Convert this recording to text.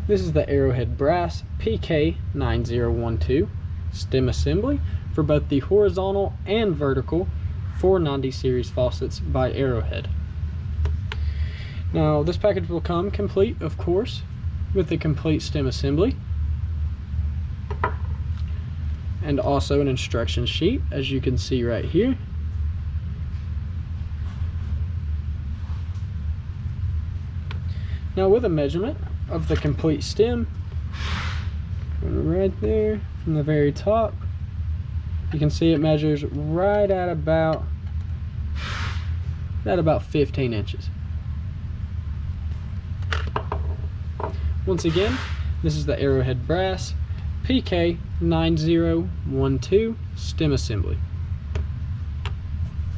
This is the Arrowhead Brass PK9012 stem assembly for both the horizontal and vertical 490 series faucets by Arrowhead. Now this package will come complete, of course, with the complete stem assembly and also an instruction sheet, as you can see right here. Now with a measurement of the complete stem, right there from the very top, you can see it measures right at about 15 inches. Once again, this is the Arrowhead Brass PK9012 stem assembly.